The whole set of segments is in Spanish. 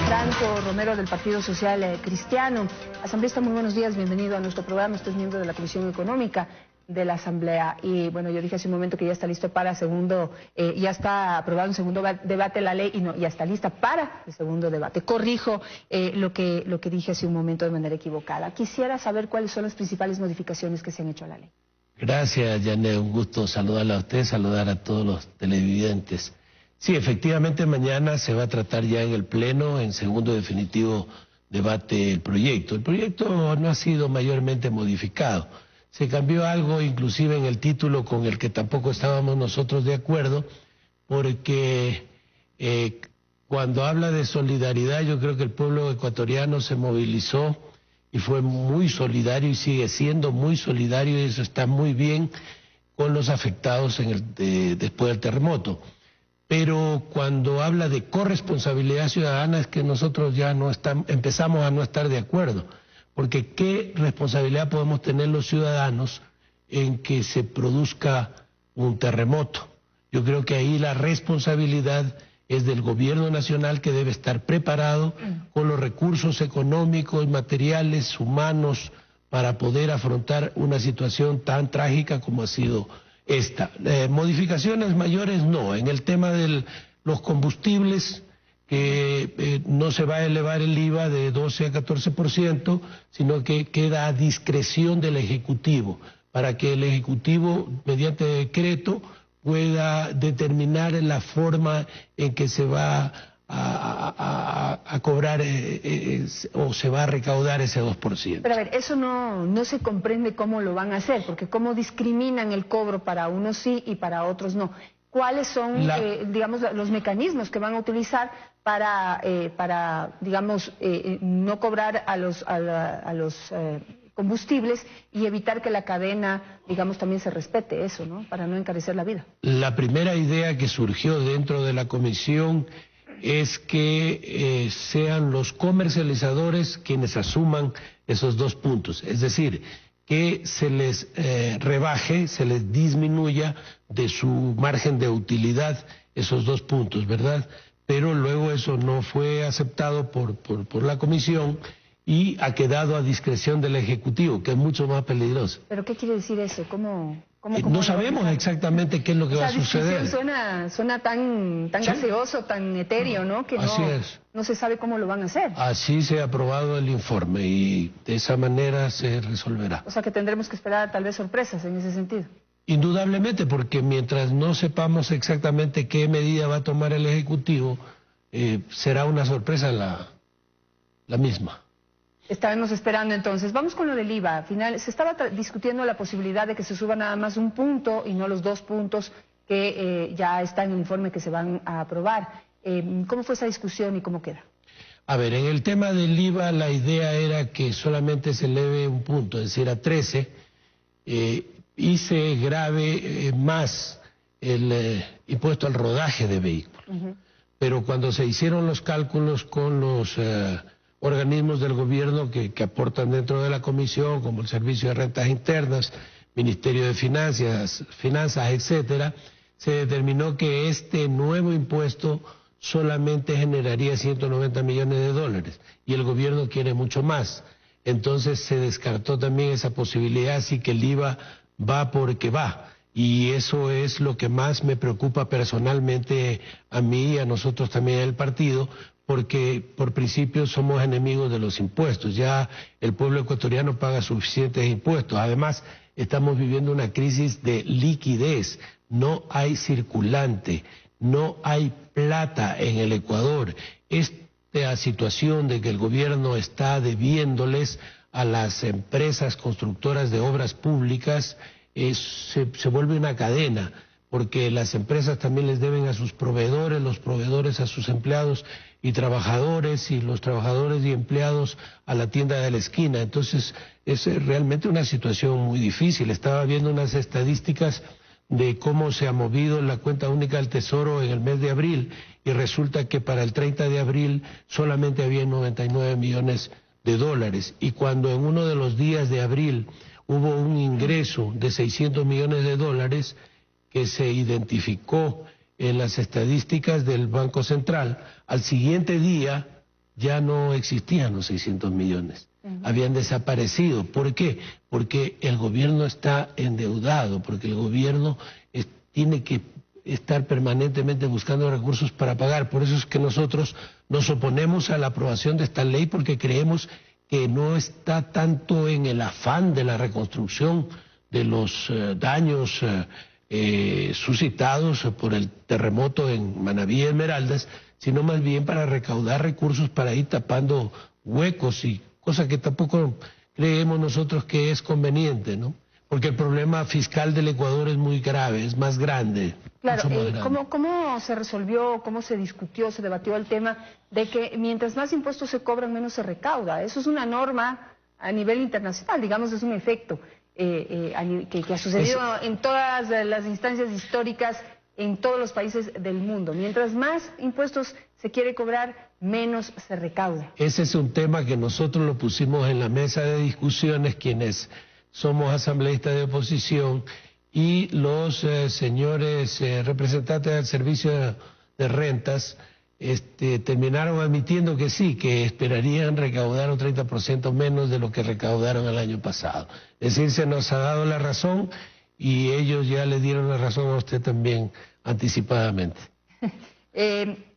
Franco Romero del Partido Social Cristiano. Asambleísta, muy buenos días, bienvenido a nuestro programa. Usted es miembro de la Comisión Económica de la Asamblea y bueno, yo dije hace un momento que ya está listo para ya está aprobado un segundo debate la ley y no, ya está lista para el segundo debate. Corrijo lo que dije hace un momento de manera equivocada. Quisiera saber cuáles son las principales modificaciones que se han hecho a la ley. Gracias, Janet, un gusto saludarla a usted, saludar a todos los televidentes. Sí, efectivamente mañana se va a tratar ya en el Pleno, en segundo definitivo debate, el proyecto. El proyecto no ha sido mayormente modificado. Se cambió algo inclusive en el título con el que tampoco estábamos nosotros de acuerdo, porque cuando habla de solidaridad yo creo que el pueblo ecuatoriano se movilizó y fue muy solidario y sigue siendo muy solidario y eso está muy bien con los afectados después del terremoto. Pero cuando habla de corresponsabilidad ciudadana es que nosotros ya empezamos a no estar de acuerdo, porque ¿qué responsabilidad podemos tener los ciudadanos en que se produzca un terremoto? Yo creo que ahí la responsabilidad es del gobierno nacional, que debe estar preparado con los recursos económicos, materiales, humanos, para poder afrontar una situación tan trágica como ha sido esta. Modificaciones mayores no. En el tema de los combustibles, que no se va a elevar el IVA de 12 a 14%, sino que queda a discreción del Ejecutivo, para que el Ejecutivo, mediante decreto, pueda determinar la forma en que se va a cobrar o se va a recaudar ese 2%. Pero a ver, eso no se comprende cómo lo van a hacer, porque cómo discriminan el cobro para unos sí y para otros no. ¿Cuáles son, digamos, los mecanismos que van a utilizar para digamos, no cobrar a los combustibles y evitar que la cadena, digamos, también se respete eso, ¿no? Para no encarecer la vida. La primera idea que surgió dentro de la comisión es que sean los comercializadores quienes asuman esos 2 puntos, es decir, que se les rebaje, se les disminuya de su margen de utilidad esos 2 puntos, ¿verdad? Pero luego eso no fue aceptado por la comisión y ha quedado a discreción del Ejecutivo, que es mucho más peligroso. ¿Pero qué quiere decir eso? ¿Cómo no sabemos exactamente qué es lo que va a suceder. Suena tan gaseoso, tan etéreo, ¿no? Que no se sabe cómo lo van a hacer. Así se ha aprobado el informe y de esa manera se resolverá. O sea que tendremos que esperar tal vez sorpresas en ese sentido. Indudablemente, porque mientras no sepamos exactamente qué medida va a tomar el Ejecutivo, será una sorpresa la misma. Estaremos esperando entonces. Vamos con lo del IVA. Al final se estaba discutiendo la posibilidad de que se suba nada más 1 punto y no los 2 puntos que ya está en el informe que se van a aprobar. ¿Cómo fue esa discusión y cómo queda? A ver, en el tema del IVA la idea era que solamente se eleve 1 punto, es decir, a 13, y se grave más el impuesto al rodaje de vehículos. Pero cuando se hicieron los cálculos con los organismos del gobierno que aportan dentro de la comisión, como el Servicio de Rentas Internas, Ministerio de Finanzas, etcétera, se determinó que este nuevo impuesto solamente generaría 190 millones de dólares y el gobierno quiere mucho más. Entonces se descartó también esa posibilidad, así que el IVA va porque va. Y eso es lo que más me preocupa personalmente a mí y a nosotros también en el partido, porque por principio somos enemigos de los impuestos. Ya el pueblo ecuatoriano paga suficientes impuestos. Además, estamos viviendo una crisis de liquidez. No hay circulante, no hay plata en el Ecuador. Esta situación de que el gobierno está debiéndoles a las empresas constructoras de obras públicas se vuelve una cadena, porque las empresas también les deben a sus proveedores, los proveedores a sus empleados y trabajadores, y los trabajadores y empleados a la tienda de la esquina. Entonces es realmente una situación muy difícil. Estaba viendo unas estadísticas de cómo se ha movido la cuenta única del Tesoro en el mes de abril, y resulta que para el 30 de abril solamente había 99 millones de dólares, y cuando en uno de los días de abril hubo un ingreso de 600 millones de dólares que se identificó en las estadísticas del Banco Central, al siguiente día ya no existían los 600 millones. Habían desaparecido. ¿Por qué? Porque el gobierno está endeudado, porque el gobierno tiene que estar permanentemente buscando recursos para pagar. Por eso es que nosotros nos oponemos a la aprobación de esta ley, porque creemos que no está tanto en el afán de la reconstrucción de los daños suscitados por el terremoto en Manabí y Esmeraldas, sino más bien para recaudar recursos para ir tapando huecos y cosas que tampoco creemos nosotros que es conveniente, ¿no? Porque el problema fiscal del Ecuador es muy grave, es más grande. Claro, ¿cómo se resolvió, cómo se discutió, se debatió el tema de que mientras más impuestos se cobran, menos se recauda? Eso es una norma a nivel internacional, digamos, es un efecto que ha sucedido en todas las instancias históricas, en todos los países del mundo. Mientras más impuestos se quiere cobrar, menos se recauda. Ese es un tema que nosotros lo pusimos en la mesa de discusiones, quienes somos asambleístas de oposición, y los señores representantes del servicio de rentas terminaron admitiendo que sí, que esperarían recaudar un 30% menos de lo que recaudaron el año pasado. Es decir, se nos ha dado la razón y ellos ya le dieron la razón a usted también anticipadamente.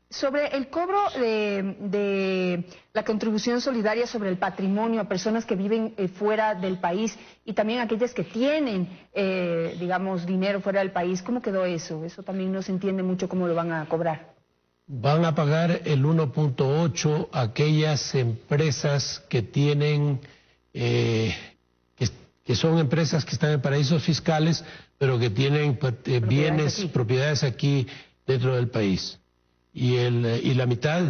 Sobre el cobro de la contribución solidaria sobre el patrimonio a personas que viven fuera del país y también aquellas que tienen, digamos, dinero fuera del país, ¿cómo quedó eso? Eso también no se entiende mucho cómo lo van a cobrar. Van a pagar el 1.8 aquellas empresas que tienen, que son empresas que están en paraísos fiscales, pero que tienen bienes, propiedades aquí dentro del país. Y la mitad,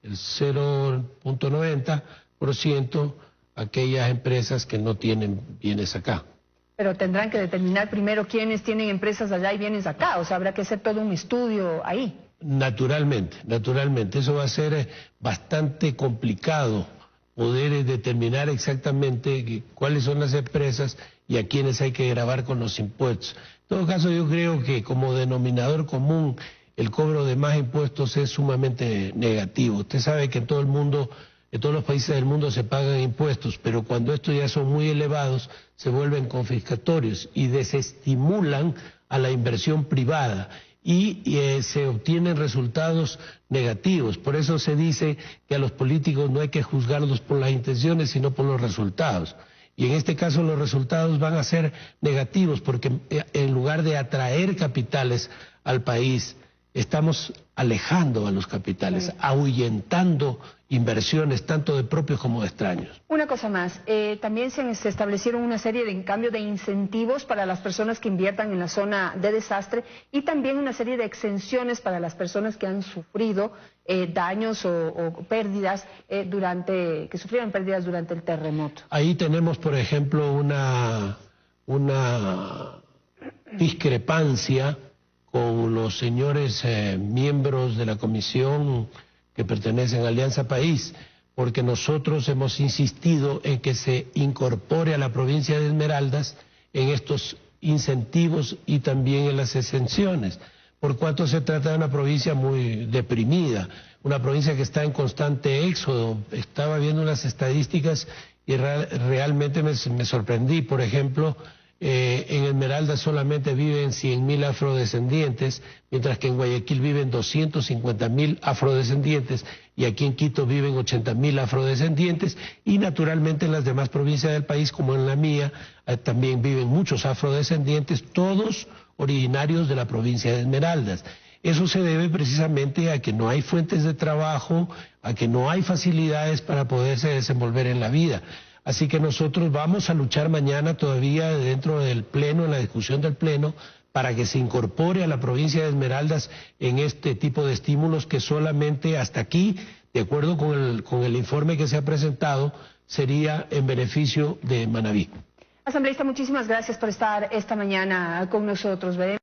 el 0.90%, aquellas empresas que no tienen bienes acá. Pero tendrán que determinar primero quiénes tienen empresas allá y bienes acá, o sea, habrá que hacer todo un estudio ahí. Naturalmente, eso va a ser bastante complicado poder determinar exactamente cuáles son las empresas y a quienes hay que gravar con los impuestos. En todo caso, yo creo que como denominador común, el cobro de más impuestos es sumamente negativo. Usted sabe que en todo el mundo, en todos los países del mundo se pagan impuestos, pero cuando estos ya son muy elevados, se vuelven confiscatorios y desestimulan a la inversión privada y se obtienen resultados negativos. Por eso se dice que a los políticos no hay que juzgarlos por las intenciones, sino por los resultados. Y en este caso los resultados van a ser negativos, porque en lugar de atraer capitales al país, estamos alejando a los capitales, ahuyentando inversiones tanto de propios como de extraños. Una cosa más, también se establecieron una serie de cambios de incentivos para las personas que inviertan en la zona de desastre y también una serie de exenciones para las personas que han sufrido daños o pérdidas que sufrieron pérdidas durante el terremoto. Ahí tenemos, por ejemplo, una discrepancia con los señores miembros de la comisión que pertenecen a Alianza País, porque nosotros hemos insistido en que se incorpore a la provincia de Esmeraldas en estos incentivos y también en las exenciones, por cuanto se trata de una provincia muy deprimida, una provincia que está en constante éxodo. Estaba viendo unas estadísticas y realmente me sorprendí. Por ejemplo, en Esmeraldas solamente viven 100.000 afrodescendientes, mientras que en Guayaquil viven 250.000 afrodescendientes y aquí en Quito viven 80.000 afrodescendientes y naturalmente en las demás provincias del país, como en la mía, también viven muchos afrodescendientes, todos originarios de la provincia de Esmeraldas. Eso se debe precisamente a que no hay fuentes de trabajo, a que no hay facilidades para poderse desenvolver en la vida. Así que nosotros vamos a luchar mañana todavía dentro del Pleno, en la discusión del Pleno, para que se incorpore a la provincia de Esmeraldas en este tipo de estímulos que solamente hasta aquí, de acuerdo con el informe que se ha presentado, sería en beneficio de Manabí. Asambleísta, muchísimas gracias por estar esta mañana con nosotros.